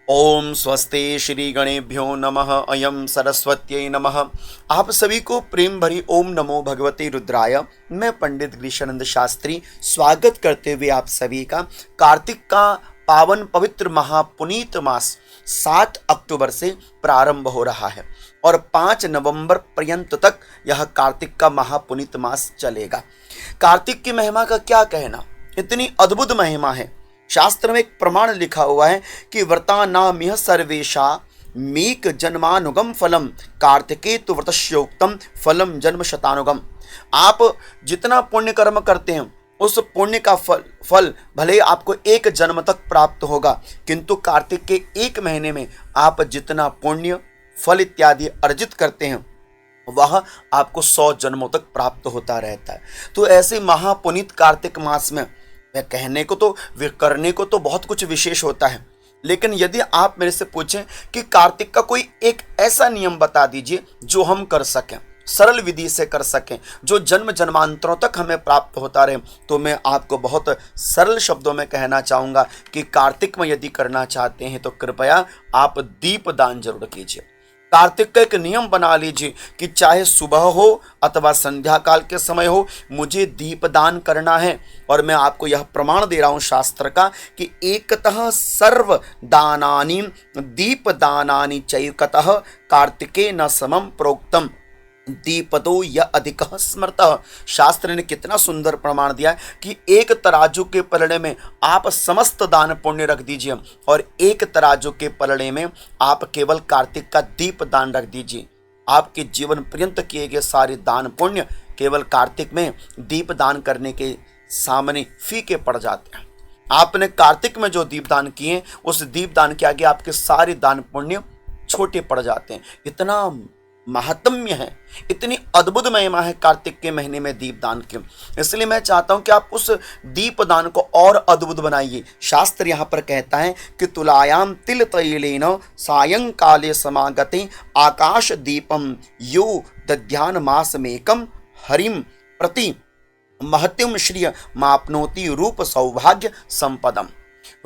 ओम स्वस्ति श्री गणेभ्यो नमः। अयम सरस्वत्यै नमः। आप सभी को प्रेम भरी ओम नमो भगवते रुद्राय। मैं पंडित ग्रीशानंद शास्त्री स्वागत करते हुए आप सभी का कार्तिक का पावन पवित्र महापुनीत मास 7 अक्टूबर से प्रारंभ हो रहा है और 5 नवंबर पर्यंत तक यह कार्तिक का महापुनीत मास चलेगा। कार्तिक की महिमा का क्या कहना, इतनी अद्भुत महिमा है। शास्त्र में एक प्रमाण लिखा हुआ है कि व्रतानामिह सर्वेशा मीक जन्मानुगम फलम कार्तिके तु व्रतस्योक्तम फलम जन्म शतानुगम। आप जितना पुण्य कर्म करते हैं उस पुण्य का फल भले ही आपको एक जन्म तक प्राप्त होगा, किंतु कार्तिक के एक महीने में आप जितना पुण्य फल इत्यादि अर्जित करते हैं वह आपको 100 जन्मों तक प्राप्त होता रहता है। तो ऐसे महापुनीत कार्तिक मास में कहने को तो करने को तो बहुत कुछ विशेष होता है, लेकिन यदि आप मेरे से पूछें कि कार्तिक का कोई एक ऐसा नियम बता दीजिए जो हम कर सकें, सरल विधि से कर सकें, जो जन्म जन्मांतरों तक हमें प्राप्त होता रहे, तो मैं आपको बहुत सरल शब्दों में कहना चाहूँगा कि कार्तिक में यदि करना चाहते हैं तो कृपया आप दीप दान जरूर कीजिए। कार्तिक का एक नियम बना लीजिए कि चाहे सुबह हो अथवा संध्या काल के समय हो, मुझे दीपदान करना है। और मैं आपको यह प्रमाण दे रहा हूं शास्त्र का कि एकतः सर्व दानानि दीपदानानि चैकतः कार्तिके न समम प्रोक्तम दीपदो य अधिकः स्मृतः। शास्त्र ने कितना सुंदर प्रमाण दिया है कि एक तराजू के पलड़े में आप समस्त दान पुण्य रख दीजिए और एक तराजू के पलड़े में आप केवल कार्तिक का दीप दान रख दीजिए। आपके जीवन पर्यंत किए गए सारे दान पुण्य केवल कार्तिक में दीप दान करने के सामने फीके पड़ जाते हैं। आपने कार्तिक में जो दीप दान किए उस दीप दान के आगे आपके सारे दान पुण्य छोटे पड़ जाते हैं। इतना महात्म्य है, इतनी अद्भुत महिमा है कार्तिक के महीने में दीपदान की। इसलिए मैं चाहता हूं कि आप उस दीपदान को और अद्भुत बनाइए। शास्त्र यहां पर कहता है कि तुलायाम तिल तैलेन सायंकाले समागते आकाश दीपम यो दध्यान मासमेकम हरिम प्रति महत्यम श्रिय मापनोति रूप सौभाग्य संपदम।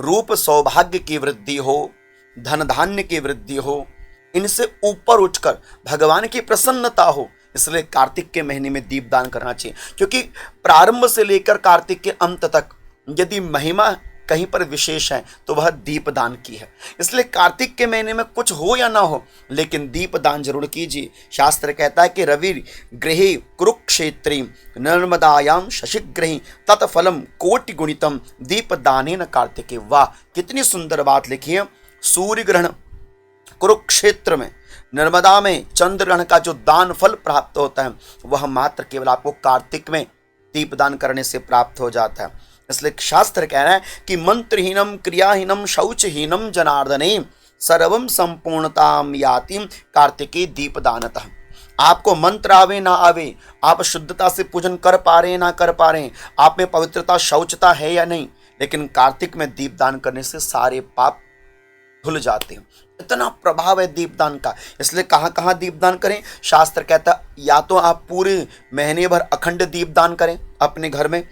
रूप सौभाग्य की वृद्धि हो, धन धान्य की वृद्धि हो, इनसे ऊपर उठकर भगवान की प्रसन्नता हो, इसलिए कार्तिक के महीने में दीपदान करना चाहिए। क्योंकि प्रारंभ से लेकर कार्तिक के अंत तक यदि महिमा कहीं पर विशेष है तो वह दीपदान की है। इसलिए कार्तिक के महीने में कुछ हो या ना हो, लेकिन दीपदान जरूर कीजिए। शास्त्र कहता है कि रवि गृहे कुरुक्षेत्री नर्मदायाम शशिग्रही तत्फलम कोटि गुणितम दीपदानेन कार्तिके। वाह, कितनी सुंदर बात लिखी है। सूर्य ग्रहण कुरुक्षेत्र में, नर्मदा में चंद्र ग्रहण का जो दान फल प्राप्त होता है वह मात्र केवल आपको कार्तिक में दीपदान करने से प्राप्त हो जाता है। इसलिए शास्त्र कह रहा है कि मंत्रहीनम क्रियाहीनम शौचहीनम जनार्दने सर्वम संपूर्णताम याति कार्तिके दीपदानतः। आपको मंत्र आवे ना आवे, आप शुद्धता से पूजन कर पा रहे हैं ना कर पा रहे हैं, आप में पवित्रता शौचता है या नहीं, लेकिन कार्तिक में दीपदान करने से सारे पाप धुल जाते हैं। इतना प्रभाव है दीपदान का। इसलिए कहाँ कहाँ दीपदान करें? शास्त्र कहता है या तो आप पूरे महीने भर अखंड दीपदान करें अपने घर में,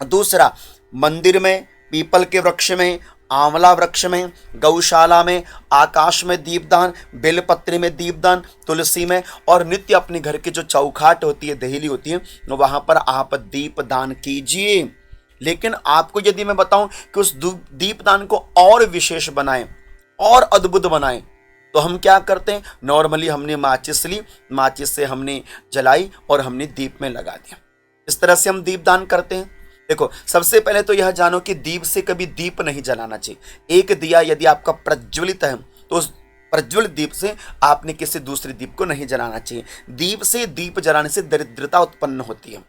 दूसरा मंदिर में, पीपल के वृक्ष में, आंवला वृक्ष में, गौशाला में, आकाश में दीपदान, बेलपत्री में दीपदान, तुलसी में, और नित्य अपने घर की जो चौखाट होती है, देहली होती है, वहां पर आप दीपदान कीजिए। लेकिन आपको यदि मैं बताऊं कि उस दीपदान को और विशेष बनाएं और अद्भुत बनाएं, तो हम क्या करते हैं? नॉर्मली हमने माचिस ली, माचिस से हमने जलाई और हमने दीप में लगा दिया। इस तरह से हम दीपदान करते हैं। देखो, सबसे पहले तो यह जानो कि दीप से कभी दीप नहीं जलाना चाहिए। एक दिया यदि आपका प्रज्वलित है तो उस प्रज्वलित दीप से आपने किसी दूसरे दीप को नहीं जलाना चाहिए। दीप से दीप जलाने से दरिद्रता उत्पन्न होती है।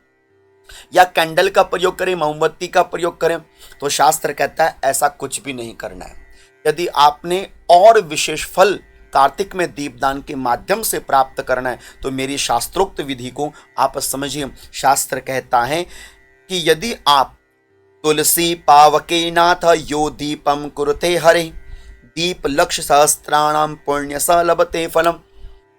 या कैंडल का प्रयोग करें, मोमबत्ती का प्रयोग करें, तो शास्त्र कहता है ऐसा कुछ भी नहीं करना है। यदि आपने और विशेष फल कार्तिक में दीपदान के माध्यम से प्राप्त करना है तो मेरी शास्त्रोक्त विधि को आप समझिए। शास्त्र कहता है कि यदि आप तुलसी पावके नाथ यो दीपम कुरुते हरे दीप लक्ष्य सहस्त्राणाम पुण्य स लभते फलम।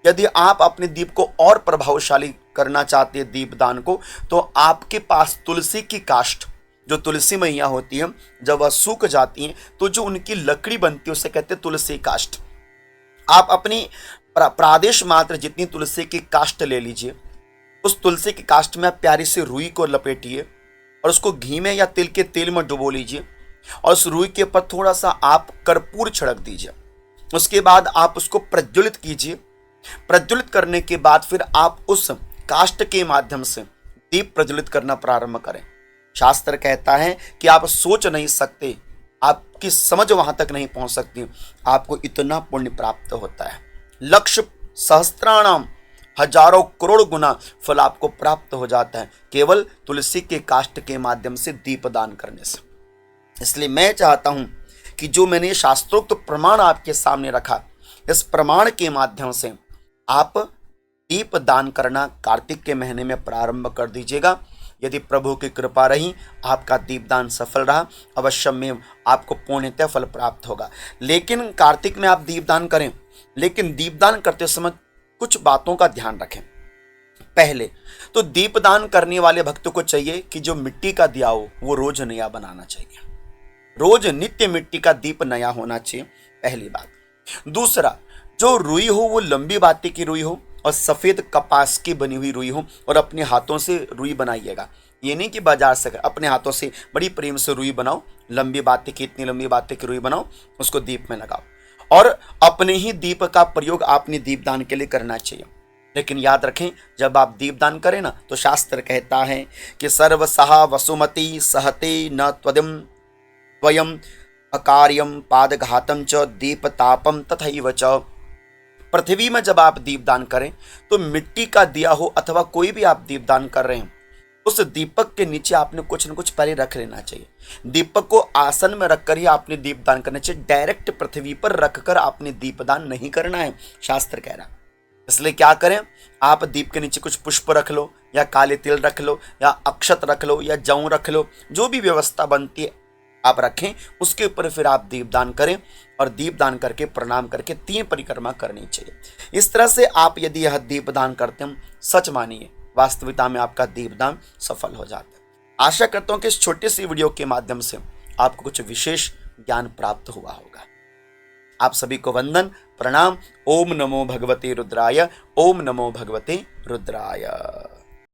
यदि आप अपने दीप को और प्रभावशाली करना चाहते हैं दीपदान को, तो आपके पास तुलसी की काष्ठ जो तुलसी मैया होती है, जब वह सूख जाती हैं तो जो उनकी लकड़ी बनती है उसे कहते हैं तुलसी काष्ठ। आप अपनी प्रादेश मात्र जितनी तुलसी की काष्ठ ले लीजिए, उस तुलसी की काष्ठ में आप प्यारी से रुई को लपेटिए और उसको घी में या तिल के तेल में डुबो लीजिए और उस रुई के ऊपर थोड़ा सा आप कर्पूर छिड़क दीजिए। उसके बाद आप उसको प्रज्वलित कीजिए। प्रज्वलित करने के बाद फिर आप उस काष्ठ के माध्यम से दीप प्रज्वलित करना प्रारंभ करें। शास्त्र कहता है कि आप सोच नहीं सकते, आपकी समझ वहां तक नहीं पहुंच सकती, आपको इतना पुण्य प्राप्त होता है। लक्ष्य सहस्त्राणाम, हजारों करोड़ गुना फल आपको प्राप्त हो जाता है केवल तुलसी के काष्ठ के माध्यम से दीप दान करने से। इसलिए मैं चाहता हूं कि जो मैंने शास्त्रोक्त प्रमाण आपके सामने रखा, इस प्रमाण के माध्यम से आप दीप दान करना कार्तिक के महीने में प्रारंभ कर दीजिएगा। यदि प्रभु की कृपा रही, आपका दीपदान सफल रहा, अवश्य में आपको पूर्णतः फल प्राप्त होगा। लेकिन कार्तिक में आप दीपदान करें, लेकिन दीपदान करते समय कुछ बातों का ध्यान रखें। पहले तो दीपदान करने वाले भक्तों को चाहिए कि जो मिट्टी का दिया हो वो रोज नया बनाना चाहिए, रोज नित्य मिट्टी का दीप नया होना चाहिए, पहली बात। दूसरा, जो रुई हो वो लंबी बाती की रुई हो और सफेद कपास की बनी हुई रुई हो और अपने हाथों से रुई बनाइएगा। ये नहीं कि बाजार से, अपने हाथों से बड़ी प्रेम से रुई बनाओ, लंबी बाती की, इतनी लंबी बाती की रुई बनाओ, उसको दीप में लगाओ और अपने ही दीप का प्रयोग आपने दीपदान के लिए करना चाहिए। लेकिन याद रखें, जब आप दीपदान करें ना तो शास्त्र कहता है कि सर्वसहा वसुमती सहते न त्वदिम त्वयम अकार्यम पादघातम च दीपतापम तथैव च। पृथ्वी में जब आप दीपदान करें तो मिट्टी का दिया हो अथवा कोई भी आप दीपदान कर रहे हैं, उस दीपक के नीचे आपने कुछ न कुछ पहले रख लेना चाहिए। दीपक को आसन में रखकर ही आपने दीपदान करना चाहिए, डायरेक्ट पृथ्वी पर रखकर आपने दीपदान नहीं करना है, शास्त्र कह रहा है। इसलिए क्या करें, आप दीप के नीचे कुछ पुष्प रख लो या काले तिल रख लो या अक्षत रख लो या जौ रख लो, जो भी व्यवस्था बनती है आप रखें, उसके ऊपर फिर आप दीपदान करें और दीपदान करके प्रणाम करके 3 परिक्रमा करनी चाहिए। इस तरह से आप यदि यह दीपदान करते हैं, सच मानिए वास्तविकता में आपका दीपदान सफल हो जाता है। आशा करता हूं कि इस छोटी सी वीडियो के माध्यम से आपको कुछ विशेष ज्ञान प्राप्त हुआ होगा। आप सभी को वंदन प्रणाम। ओम नमो भगवते रुद्राय, ओम नमो भगवते रुद्राय।